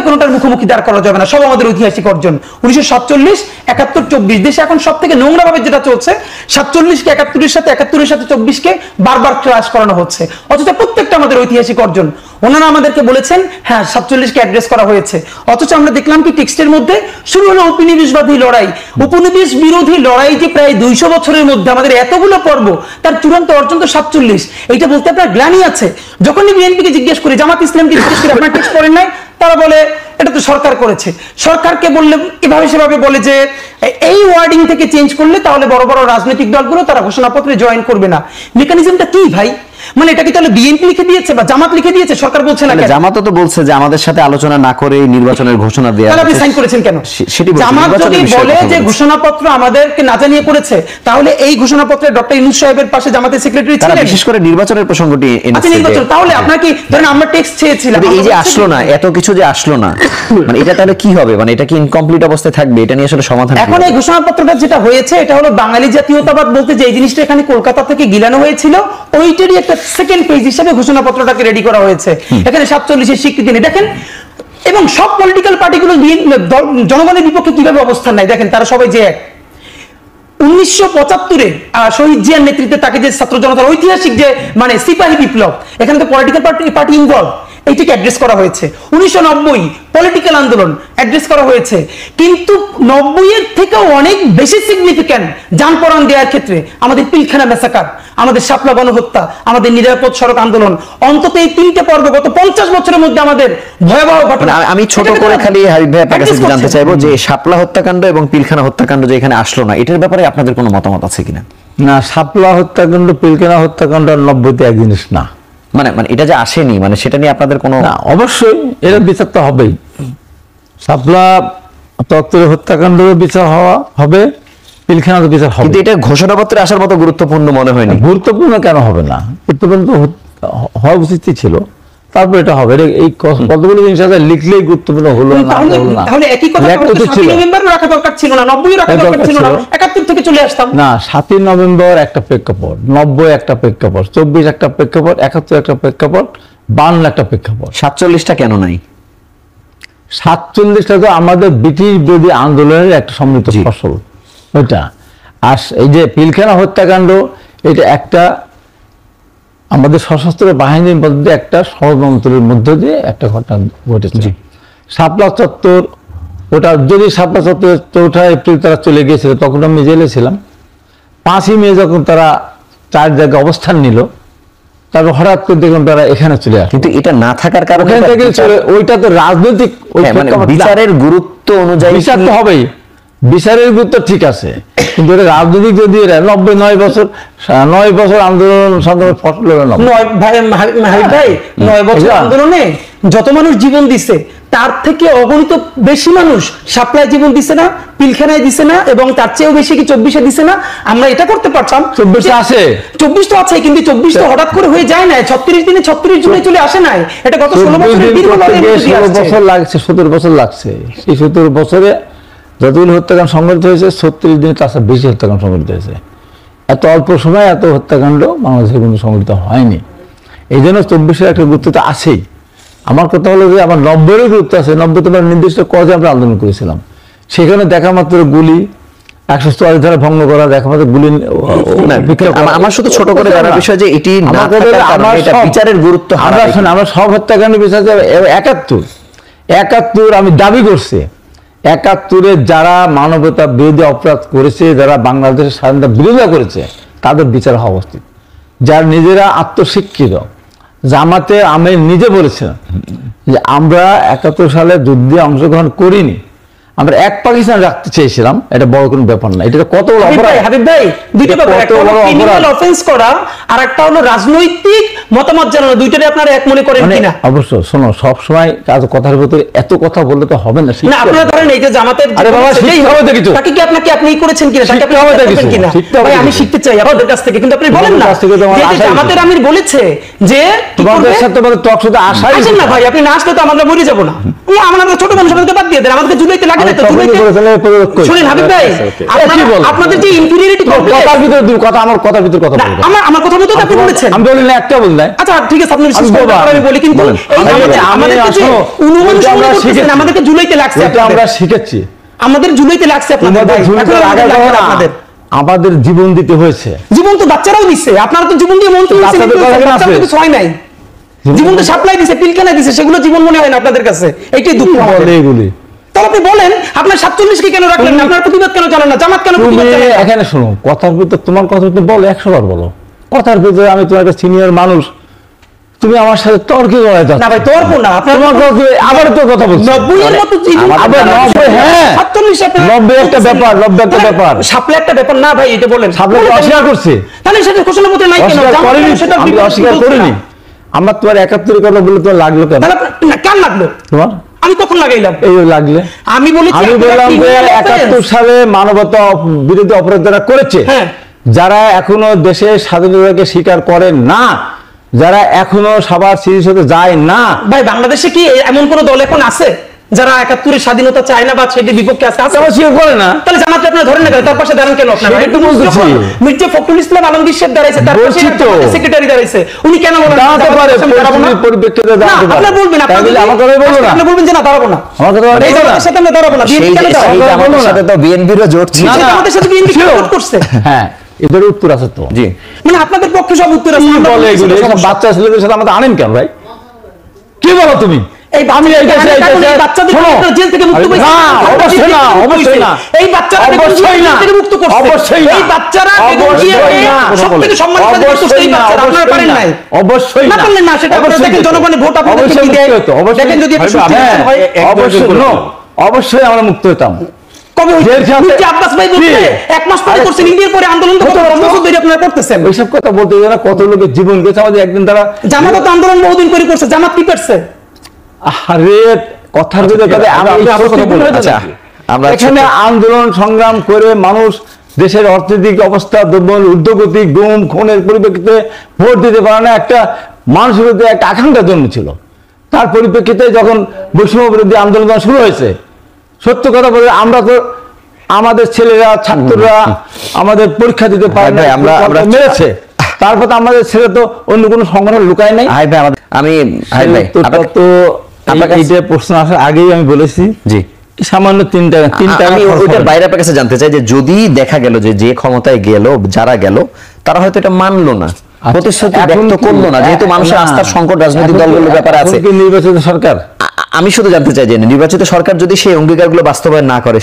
কোনোটার মুখোমুখি দাঁড় করা যাবে না, সব আমাদের ঐতিহাসিক অর্জন। 1947, 71, 24 দেশে এখন সব থেকে নোংরা ভাবে যেটা চলছে 47-কে 71-এর সাথে, 71-এর সাথে 24-কে বারবার ক্লাস করানো হচ্ছে, অথচ প্রত্যেকটা আমাদের ঐতিহাসিক অর্জন। ওনারা আমাদেরকে বলেছেন হ্যাঁ 47-কে অ্যাড্রেস করা হয়েছে, অথচ আমরা দেখলাম কি টেক্সটের মধ্যে শুরু হলো উপনিবেশবাদী লড়াই, উপনিবেশ বিরোধী লড়াই যে প্রায় 200 বছরের মধ্যে আমাদের এতগুলো পর্ব, তার চূড়ান্ত অর্জন তো 47। এইটা বলতে আপনার গ্লানি আছে। যখনই বিএনপিকে জিজ্ঞেস করি, জামাত ইসলামকে জিজ্ঞেস করি আপনার টেক্সট পড়েন নাই, তারা বলে এটা তো সরকার করেছে। সরকারকে বললে এভাবে সেভাবে বলে যে এই ওয়ার্ডিং থেকে চেঞ্জ করলে তাহলে বড় বড় রাজনৈতিক দলগুলো তারা ঘোষণাপত্রে জয়েন করবে না। মেকানিজমটা কি ভাই? মানে এটা কি তাহলে বিএনপি লিখে দিয়েছে বা জামাত লিখে দিয়েছে, সরকার বলছে না কেন? জামাত তো বলছে যে আমাদের সাথে আলোচনা না করে নির্বাচনের ঘোষণা দেয়া তাহলে আপনি হচ্ছে। সাইন করেছেন কেন? সেটি বলছি, জামাত নির্বাচনের যদি বিষয়ে বলে কথা যে বলছি। ঘোষণাপত্র আমাদেরকে না জানিয়ে করেছে, তাহলে এই ঘোষণাপত্রে ডক্টর ইউনূস সাহেবের পাশে জামাতের সেক্রেটারি তারা ছিলেন। বিশেষ করে নির্বাচনের প্রসঙ্গটি আচ্ছা, এনেছে নির্বাচন যে- তাহলে আপনার কি ধরেন আমরা টেক্সট চেয়েছিলাম, তবে এই যে আমরা আসলো না, এত কিছু যে আসলো না, মানে এটা তাহলে কি হবে? মানে এটা কি ইনকমপ্লিট অবস্থায় থাকবে? এটা নিয়ে আসলে সমাধান কি এখন হবে? এই ঘোষণাপত্রটা যেটা হয়েছে এটা হলো বাঙালি জাতীয়তাবাদ বলতে যে এই জিনিসটা এখানে কলকাতা থেকে গিলানো হয়েছিল, ওইটারই একটা সেকেন্ড পেজ হিসেবে ঘোষণাপত্রটাকে রেডি করা হয়েছে। এখানে 47-এর স্বীকৃতি নেই দেখেন, এবং সব পলিটিক্যাল পার্টিগুলো জনগণের বিপক্ষে কিভাবে অবস্থান নেয় দেখেন, তারা সবাই যে এক 1975-এ শহীদ জিয়ার নেতৃত্বে তাকে যে ছাত্র জনতার ঐতিহাসিক যে মানে সিপাহী বিপ্লব, এখানে তো পলিটিক্যাল পার্টি ইনভলভ, এইটাকে অ্যাড্রেস করা হয়েছে। 1990 পলিটিক্যাল আন্দোলন অ্যাড্রেস করা হয়েছে, কিন্তু 90-এর থেকেও অনেক বেশি সিগনিফিক্যান্ট জান পরাণ দেওয়ার ক্ষেত্রে আমাদের পিলখানা ম্যাসাকার, আমাদের শাপলা গণহত্যা, আমাদের নিরাপদ সড়ক আন্দোলন, অন্তত এই তিনটে পর্ব গত 50 বছরের মধ্যে আমাদের ভয়াবহ ঘটনা। মানে আমি ছোট করে খালি হাবিব ভাই আপনার কাছে address জানতে করছে। চাইবো যে শাপলা হত্যাকাণ্ড এবং পিলখানা হত্যাকাণ্ড যে এখানে আসলো না, এটার ব্যাপারে আপনাদের কোনো মতামত আছে কিনা? না, শাপলা হত্যাকাণ্ড, পিলখানা হত্যাকাণ্ড আর 90-তে এক জিনিস না। মানে মানে এটা যে আসেনি, মানে সেটা নিয়ে আপনাদের কোনো না, অবশ্যই এর বিচার তো হবেই। শাপলা তত্ত্বের হত্যাকাণ্ডের বিচার হবে, পিলখানার বিচার হবে। কিন্তু এটা ঘোষণাপত্রে আসার মতো গুরুত্বপূর্ণ মনে হয়নি। গুরুত্বপূর্ণ কেন হবে না? গুরুত্বপূর্ণ তো হওয়া উচিতই ছিল। তারপর এটা হবে। এই কতগুলো জিনিস আছে লিখলেই গুরুত্বপূর্ণ হলো না, হলো না। তাহলে একই কথা লেখা উচিত ছিল। 7 নভেম্বর রাখা দরকার ছিল না, 90 রাখা রাখা দরকার ছিল না, দরকার ছিল। 71 থেকে চলে আসতাম। না, 7 নভেম্বর একটা প্রেক্ষাপট, 90 একটা প্রেক্ষাপট, 24 একটা প্রেক্ষাপট, 71 একটা প্রেক্ষাপট, 52 একটা প্রেক্ষাপট। 47টা কেন নাই? 47টা তো আমাদের ব্রিটিশ বিরোধী আন্দোলনের একটা সমৃদ্ধ জি। ফসল ওইটা। আর এই যে পিলখানা হত্যাকাণ্ড, এটা একটা আমাদের সশস্ত্র বাহিনীর মধ্যে একটা ষড়যন্ত্রের মধ্য দিয়ে একটা ঘটনা ঘটেছে। শাপলা চত্বর, ওটা যদি শাপলা চত্বর 4 এপ্রিল তারা চলে গিয়েছিল, তখন আমি জেলে ছিলাম। 5ই মে যখন তারা 4 জায়গায় অবস্থান নিল, তারপর হঠাৎ করে দেখলাম তারা এখানে চলে আসে। কিন্তু এটা না থাকার কারণে ওখান থেকে ওইটা তো রাজনৈতিক ওই হ্যাঁ, মানে প্রেক্ষাপট না। বিচারের গুরুত্ব অনুযায়ী বিচার তো হবেই, বিচারের গুরুত্ব ঠিক আছে, কিন্তু এটা রাজনৈতিক যদি 9 বছর আন্দোলন সংগ্রামের ফসল হলো না। 9 বছর আন্দোলনে যত মানুষ জীবন দিছে তার থেকে অগণিত বেশি মানুষ শাপলায় জীবন দিছে না, পিলখানায় দিছে না, এবং তার চেয়েও বেশি কি 24-এ দিছে না? আমরা এটা করতে পারতাম। 24 আছে, 24 তো আছে, কিন্তু 24 তো হঠাৎ করে হয়ে যায় না, 36 দিনে 36 জুনে চলে আসে নাই। এটা গত 16 বছরের দীর্ঘ লড়াইয়ের মধ্যে দিয়ে 16 আসছে। বছর লাগছে, 17 বছর লাগছে। এই 17 বছরে যতগুলো হত্যাকাণ্ড সংঘটিত হয়েছে, 36 দিনে তার চেয়ে বেশি হত্যাকাণ্ড সংঘটিত হয়েছে। এত অল্প সময়ে এত হত্যাকাণ্ড বাংলাদেশে কিন্তু সংঘটিত হয়নি। এই জন্য 24-এর একটা গুরুত্ব তো আছেই। আমার কথা হলো যে আমার 90-এরও গুরুত্ব আছে। 90 তোমার নির্দিষ্ট কজে আমরা আন্দোলন করেছিলাম, সেখানে দেখা মাত্র গুলি, 144 ধারা ভঙ্গ করা, দেখা মাত্র গুলি আমার শুধু ছোট করে জানার বিষয় যে এটি না থাকার কারণে এটা বিচারের গুরুত্ব হারায়। আমরা সব হত্যাকাণ্ডের বিচার 71 আমি দাবি করছি, 71-এ যারা মানবতা বিরোধী অপরাধ করেছে, যারা বাংলাদেশের স্বাধীনতা বিরোধিতা করেছে, তাদের বিচার হওয়া উচিত। যারা নিজেরা আত্মশিক্ষিত, জামাতে আমি নিজে বলেছিলাম যে আমরা 71 সালে যুদ্ধে অংশগ্রহণ করিনি, আমরা এক পাকিস্তান রাখতে চেয়েছিলাম। এটা বড় কোনো ব্যাপার না। এটা কত বড় অপরাধ। হাবিব ভাই, দুইটা ব্যাপার, একটা হলো ক্রিমিনাল অফেন্স করা আর একটা হলো রাজনৈতিক মতামত জানানো, দুইটারে আপনারা এক মনে করেন কিনা? অবশ্য শোনো, সব সময় কথার ভিতরে এত কথা বললে তো হবে না। না, আপনারা ধরেন এই যে জামাতের আরে বাবা, শিখতে হবে তো কিছু। তাকে কি আপনি করেছেন কিনা, তাকে আপনি শিখতে হবে তো করবেন কিছু। কিনা? শিখতে হবে ভাই, আমি কিছু। শিখতে চাই আপনাদের কাছ থেকে, কিন্তু আপনি বলেন না কাছ থেকে তো আমার যে আশাই জামাতের উচিত। আমির বলেছে যে কি তোমাদের করবে? সাথে তোমাদের টক শুধু আশাই আসেন না ভাই, আপনি না আসলে তো আমরা মরে যাবো না। আমরা ছোট মানুষ, আমাদেরকে বাদ দিয়ে দেন, আমাদেরকে জুলাইতে লাগে না তো। শুনেন হাবিব ভাই, আপনাদের যে ইনফিরিয়রিটি কথার ভিতরে কথা, আমার কথার ভিতরে কথা বলবো। আমার কথা মতো তো আপনি বলেছেন। আমি বলি না, একটা বলি না। আচ্ছা ঠিক আছে, আপনি বিশ্বাস করেন, তারপর আমি বলি, কিন্তু এই আমাদেরকে যে অনুমান সংগ্রহ করতেছেন, আমাদেরকে জুলাইতে লাগছে। এটা আমরা শিখেছি, আমাদের জুলাইতে লাগছে আপনাদের ভাই। এখন আমাদের লাগবে না আপনাদের। আমাদের জীবন দিতে হয়েছে। জীবন তো বাচ্চারাও দিচ্ছে, আপনারা তো জীবন দিয়ে মন্ত্রী হয়েছেন, বাচ্চাদের কথা কেন বাচ্চাদের আছে? কিছু হয় নাই। জীবন তো সাপ্লাই দিছে, পিলখানা দিছে, সেগুলো জীবন মনে হয় না আপনাদের কাছে। এইটাই দুঃখ আমাদের। বলে এগুলি তাহলে আপনি বলেন, আপনার 47 কে কেন রাখলেন না? আপনার প্রতিবাদ কেন জানান না? জামাত কেন তুমি প্রতিবাদ জানান না? এখানে শোনো, কথার ভিতরে তোমার কথা ভিতরে বলো, 100 বার বলো। কথার ভিতরে আমি তোমার একটা সিনিয়র মানুষ, তুমি আমার সাথে তর্কে জড়ায় যাচ্ছ। না ভাই তর্ক না, আপনার তোমাকে আবার তো কথা বলছি 90 এর মতো আবার 90, হ্যাঁ 47 90 একটা ব্যাপার, 90 একটা ব্যাপার, সাপলা একটা ব্যাপার না ভাই, এটা বলেন সাপলা অস্বীকার করছে, তাহলে সেটা ঘোষণাপত্রে নাই কেন? অস্বীকার করেনি, সেটা আমি অস্বীকার করিনি। আমার তোমার 71 কথা বলে তো লাগলো কেন? কার লাগলো তোমার আমি কখন লাগাইলাম? এই লাগলে আমি বলেছি আমি বললাম যে 71 সালে মানবতা বিরোধী অপরাধ যারা করেছে, হ্যাঁ। যারা এখনো দেশের স্বাধীনতাকে স্বীকার করে না, যারা এখনো সবার সিরিজ হতে যায় না। ভাই বাংলাদেশে কি এমন কোন দল এখন আছে যারা 71 স্বাধীনতা চায় না বা সেটির বিপক্ষে আছে? স্বীকার করে না, তাহলে জামাতে আপনারা ধরেন না কেন? তার পাশে দাঁড়ান কেন আপনারা? সেটা তো বলতেছি। মির্জা ফখরুল ইসলাম আলমগীর সাহেব দাঁড়াইছে, তার বলছি পাশে তো। সেক্রেটারি দাঁড়াইছে, উনি কেন বলেন দাঁড়াতে পারে, পরিস্থিতির পরিপ্রেক্ষিতে দাঁড়াতে পারে। আপনারা বলবেন, আপনারা তাহলে আমার কথাই বলবো না, আপনি বলবেন যে না দাঁড়াবো না, আমার কথা এই বলবো না। জামাতের সাথে আমরা দাঁড়াবো না, বিএনপি কেন দাঁড়াবো? সেই জামাতের সাথে তো বিএনপিরও জোট ছিল। না, না। আমাদের সাথে বিএনপি কেন জোট করছে? হ্যাঁ, এদের উত্তর আছে তো। জি, মানে আপনাদের পক্ষে সব উত্তর আছে, কি আমরা বলে বলছি এগুলো? সেটা এসব সমস্যা। বাচ্চা ছেলেদের সাথে আমাদের আনেন কেন ভাই? কি বলো তুমি? এই বাচ্চাদের জেল থেকে মুক্ত করেছে। না, অবশ্যই না, অবশ্যই না। এই বাচ্চারা অবশ্যই না, জেল থেকে মুক্ত করছে। অবশ্যই না। এই বাচ্চারা অবশ্যই না। সবথেকে সম্মানিত অবশ্যই এই না, বাচ্চারা, আপনারা অবশ্যই পারেন না, নাই। অবশ্যই না না। পারলেন না, সেটা আপনারা অবশ্যই দেখেন, তো। জনগণের ভোট আপনাদেরকে অবশ্যই কি দেয়। মুক্ত হতো, অবশ্যই। দেখেন যদি আপনি সত্যি হ্যাঁ, হয়, অবশ্যই no, অবশ্যই আমরা মুক্ত হতাম। কবে হয়েছে? জেল খাতে- মির্জা আব্বাস ভাই বলছে কি? 1 মাস পরে আরে, করছেন, ইন্ডিয়ার পরে আন্দোলন তো হতো, 10 বছর ধরে আপনারা করতেছেন। ওইসব কথা বলতে যারা কত লোকের জীবন গেছে, আমাদের একদিন তারা জামাত তো আন্দোলন বহুদিন করে করছে, জামাত কি করছে? আরে কথার ভিতরে কথা আমি আপনি আবার কথা বলুন। আচ্ছা, আমরা এখানে আন্দোলন সংগ্রাম করে মানুষ দেশের অর্থনৈতিক অবস্থা দুর্বল, ঊর্ধ্বগতি, গুম খুনের পরিপ্রেক্ষিতে ভোট দিতে পারে না, একটা মানুষের মধ্যে একটা আকাঙ্ক্ষা জন্মেছিল। তার পরিপ্রেক্ষিতে যখন বৈষম্য বিরোধী আন্দোলন শুরু হয়েছে, সত্য কথা বলে আমরা তো আমাদের ছেলেরা ছাত্ররা আমাদের পরীক্ষা দিতে পারে না, ভাই, আমরা মেরেছে, তারপর তো আমাদের ছেলে তো অন্য কোনো সংগঠন লুকায় নাই। হাই ভাই, আমি হাই ভাই, তো এইটা প্রশ্ন আসার আগেই আমি বলেছি জি, সামান্য তিনটা আমি ওইটার বাইরে আপনার কাছে জানতে চাই যে যদি দেখা গেল যে ক্ষমতায় গেল, যারা গেল, তারা হয়তো এটা মানলো না, প্রতিশ্রুতি ব্যক্ত করলো না, যেহেতু মানুষের আস্থার সংকট রাজনৈতিক দলগুলোর ব্যাপারে আছে। এখন কি নির্বাচিত সরকার? আমি শুধু জানতে চাই যে নির্বাচিত সরকার যদি সেই অঙ্গীকারগুলো বাস্তবায়ন না করে,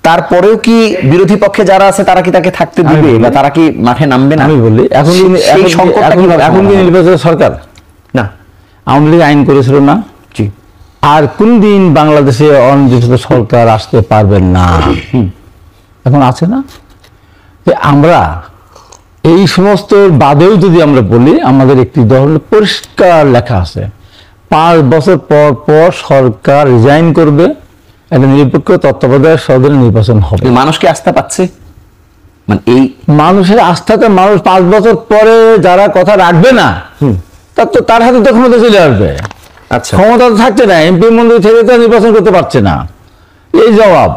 তারপরেও কি বিরোধী পক্ষে যারা আছে তারা কি তাকে থাকতে দিবে বা তারা কি মাঠে নামবে না? আমি বলি এখন সেই সংকটটা কিভাবে এখন কি সমাধান হবে? নির্বাচিত সরকার? না, আওয়ামী লীগ আইন করেছিল না? জি, আর কোন দিন বাংলাদেশে অনির্বাচিত সরকার আসতে পারবেন না? এখন আছে না? যে আমরা এই সমস্ত বাদেও যদি আমরা বলি, আমাদের একটি ধরনের পরিষ্কার লেখা আছে, 5 বছর পর পর সরকার রিজাইন করবে, একটা নিরপেক্ষ তত্ত্বাবধায়ক সরকারের নির্বাচন হবে। মানুষ কি আস্থা পাচ্ছে? মানে এই মানুষের আস্থাতে মানুষ 5 বছর পরে যারা কথা রাখবে না, তার হাতে তো ক্ষমতা চলে আসবে। আচ্ছা, ক্ষমতা তো থাকছে না, এমপি মন্ত্রী থেকে তো নির্বাচন করতে পারছে না। এই জবাব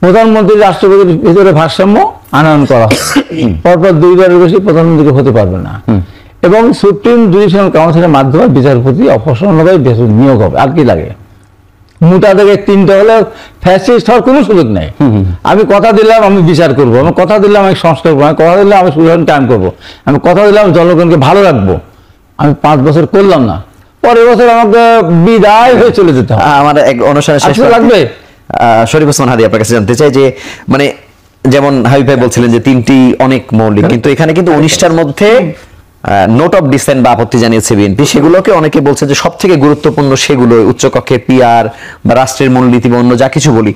প্রধানমন্ত্রী রাষ্ট্রপতির ভিতরে ভারসাম্য আনয়ন করা হয়। পরপর 2বারের বেশি প্রধানমন্ত্রী হতে পারবে না, এবং সুপ্রিম জুডিশিয়াল কাউন্সিলের মাধ্যমে বিচারপতি অপসারণভাবে নিয়োগ হবে। আর কি লাগে? মোটা থেকে 3টা হলে ফ্যাসিস্ট হওয়ার কোনো সুযোগ নেই। আমি কথা দিলাম আমি বিচার করবো, আমি কথা দিলাম আমি সংস্কার করবো, আমি কথা দিলাম আমি সুশাসন কায়েম করবো, আমি কথা দিলাম জনগণকে ভালো রাখবো, আমি 5 বছর করলাম না, পরের বছর আমাকে বিদায় হয়ে চলে যেতে হবে। আমার এক অনুষ্ঠানে শেষ আচ্ছা, লাগবে। শরীফ ওসমান হাদি আপনার কাছে জানতে চাই যে মানে যেমন হাবিব ভাই বলছিলেন যে 3টি অনেক মৌলিক, কিন্তু এখানে কিন্তু 19টার মধ্যে নোট অফ ডিসেন্ট বা আপত্তি জানিয়েছে বিএনপি, সেগুলোকে অনেকে বলছে যে সব থেকে গুরুত্বপূর্ণ সেগুলো উচ্চকক্ষে পিআর বা রাষ্ট্রের মূলনীতি বা অন্য যা কিছু বলি,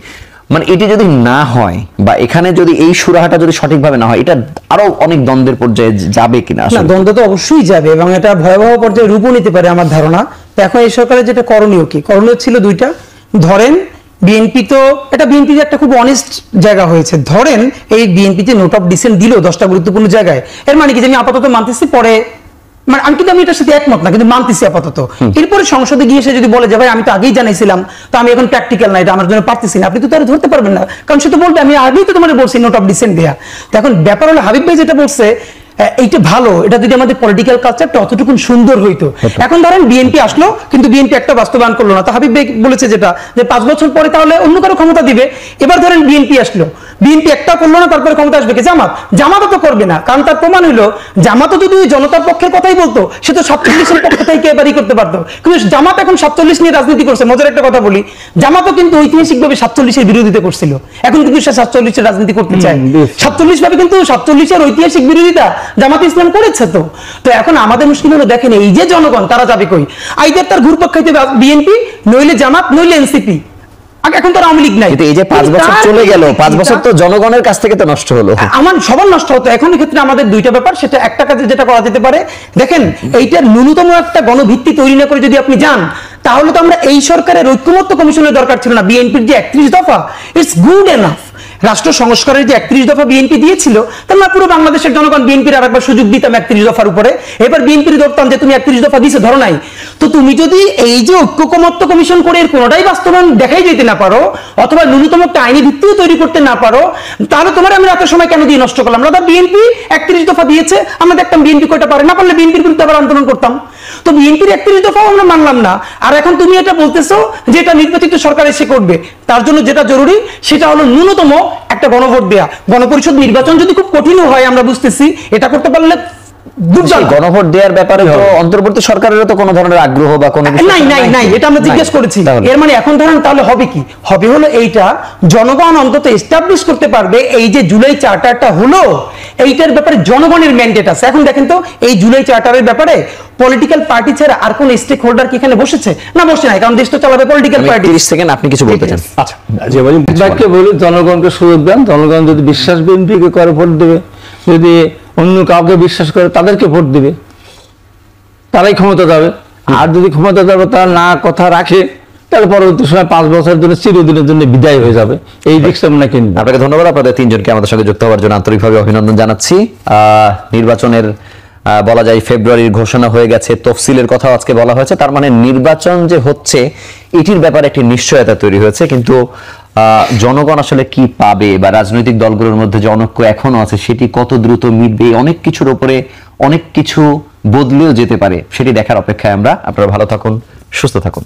মানে এটি যদি না হয় বা এখানে যদি এই সুরাহাটা যদি সঠিকভাবে না হয়, এটা আরো অনেক দ্বন্দ্বের পর্যায়ে যাবে কিনা? না, দ্বন্দ্ব তো অবশ্যই যাবে এবং এটা ভয়াবহ পর্যায়ে রূপও নিতে পারে আমার ধারণা। তো এখন এই সরকারের যেটা করণীয়, কি করণীয় ছিল 2টা। ধরেন বিএনপি তো এটা বিএনপির একটা খুব অনেস্ট জায়গা হয়েছে, ধরেন এই বিএনপি যে নোট অফ ডিসেন্ট দিল 10টা গুরুত্বপূর্ণ জায়গায়, এর মানে কি যে আমি আপাতত মানতেছি, পরে মানে আমি কিন্তু আমি এটার সাথে একমত না, কিন্তু মানতেছি আপাতত। এরপরে সংসদে গিয়ে সে যদি বলে যে ভাই আমি তো আগেই জানাইছিলাম, তো আমি এখন প্র্যাকটিক্যাল না, এটা আমার জন্য পারতেছি না, আপনি তো তারা ধরতে পারবেন না, কারণ সে তো বলবে আমি আগেই তো তোমার বলছি নোট অফ ডিসেন্ট দেয়া। তো এখন ব্যাপার হলো হাবিব ভাই যেটা বলছে এইটা ভালো, এটা যদি আমাদের পলিটিক্যাল কালচারটা অতটুকু সুন্দর হইতো। এখন ধরেন বিএনপি আসলো, কিন্তু বিএনপি একটা বাস্তবায়ন করলো না, তো হাবিব ভাই বলেছে যেটা যে 5 বছর পরে তাহলে অন্য কারো ক্ষমতা দিবে। এবার ধরেন বিএনপি আসলো, বিএনপি একটা করলো না, তারপরে ক্ষমতা আসবে কি জামাতও তো করবে না, কারণ তার প্রমাণ হলো জামাতও যদি জনতার পক্ষের কথাই বলতো, সে তো 47-এর পক্ষ থেকে এবারই করতে পারতো, কিন্তু জামাত এখন 47 নিয়ে রাজনীতি করছে। মজার একটা কথা বলি, জামাতও কিন্তু ঐতিহাসিকভাবে 47-এর বিরোধিতা করছিল, এখন কিন্তু সে 47-এর রাজনীতি করতে চায়। 47 ভাবে কিন্তু 47-এর ঐতিহাসিক বিরোধিতা জামাত ইসলাম করেছে। তো এখন আমাদের মুশকিল হলো, দেখেন এই যে জনগণ তারা যাবে কই, আইদার তার ঘুরপক খাইতে বিএনপি, নইলে জামাত, নইলে এনসিপি। এখন তো আওয়ামী লীগ নাই। কিন্তু এই যে 5 বছর চলে গেল, 5 বছর তো জনগণের কাছ থেকে তো নষ্ট হলো। আমার সবার নষ্ট হতো। এখন ক্ষেত্রে আমাদের দুইটা ব্যাপার, সেটা একটা কাজে যেটা করা যেতে পারে, দেখেন এইটার ন্যূনতম একটা গণভিত্তি তৈরি না করে যদি আপনি যান, তাহলে তো আমরা এই সরকারের ঐক্যমত্য কমিশনের দরকার ছিল না। বিএনপির যে 31 দফা, ইটস গুড এনাফ। রাষ্ট্র সংস্কারের যে 31 দফা বিএনপি দিয়েছিল, তার না পুরো বাংলাদেশের জনগণ বিএনপির আরেকবার সুযোগ দিতাম 31 দফার উপরে। এবার বিএনপির ধরতাম যে তুমি 31 দফা দিছো, ধরো নাই। তো তুমি যদি এই যে ঐক্যমত্য কমিশন করে এর কোনোটাই বাস্তবায়ন দেখাই যেতে না পারো, অথবা ন্যূনতম একটা আইনি ভিত্তিও তৈরি করতে না পারো, তাহলে তোমার আমি এত সময় কেন দিয়ে নষ্ট করলাম? না, বিএনপি 31 দফা দিয়েছে, আমরা দেখতাম বিএনপি কয়টা পারে, না পারলে বিএনপির বিরুদ্ধে আবার আন্দোলন করতাম। তো বিএনপির 31 দফাও আমরা মানলাম না। আর এখন তুমি এটা বলতেছো যে এটা নির্বাচিত সরকার এসে করবে। তার জন্য যেটা জরুরি সেটা হলো ন্যূনতম একটা গণভোট দেয়া। গণপরিষদ নির্বাচন যদি খুব কঠিন হয়, আমরা বুঝতেছি, এটা করতে পারলে গণভোট দেওয়ার ব্যাপারে তো অন্তর্বর্তী সরকারেরও তো কোনো ধরনের আগ্রহ বা কোনো নাই, এটা আমরা জিজ্ঞেস করেছি। এর মানে এখন ধরেন তাহলে হবে কি? হবে হলো এইটা জনগণ অন্তত এস্টাবলিশ করতে পারবে, এই যে জুলাই চার্টারটা হলো, এইটার ব্যাপারে জনগণের ম্যান্ডেট আছে। এখন দেখেন তো, এই জুলাই চার্টারের ব্যাপারে পলিটিক্যাল পার্টি ছাড়া আর কোন স্টেক হোল্ডার কি এখানে বসেছে? না, বসে নাই, কারণ দেশ তো চালাবে পলিটিক্যাল পার্টি। 30 সেকেন্ড আপনি কিছু বলতে চান? আচ্ছা, যে বলি জনগণকে সুযোগ দেন। জনগণ যদি বিশ্বাস বিএনপিকে করে ভোট দেবে, যদি অন্য কাউকে বিশ্বাস করে তাদেরকে ভোট দিবে, তারাই ক্ষমতা যাবে। আর যদি ক্ষমতা যাবে তারা না কথা রাখে, তাহলে পরবর্তী সময় 5 বছরের জন্য চিরদিনের জন্য বিদায় হয়ে যাবে। এই দিকটা আমরা কিনব। আপনাকে ধন্যবাদ। আপনাদের তিনজনকে আমাদের সঙ্গে যুক্ত হওয়ার জন্য আন্তরিকভাবে অভিনন্দন জানাচ্ছি। নির্বাচনের বলা যায় ফেব্রুয়ারির ঘোষণা হয়ে গেছে, তফসিলের কথা আজকে বলা হয়েছে। তার মানে নির্বাচন যে হচ্ছে এটির ব্যাপারে একটি নিশ্চয়তা তৈরি হয়েছে। কিন্তু জনগণ আসলে কি পাবে, বা রাজনৈতিক দলগুলোর মধ্যে যে অনৈক্য এখনো আছে সেটি কত দ্রুত মিটবে, অনেক কিছুর উপরে অনেক কিছু বদলেও যেতে পারে, সেটি দেখার অপেক্ষায় আমরা। আপনারা ভালো থাকুন, সুস্থ থাকুন।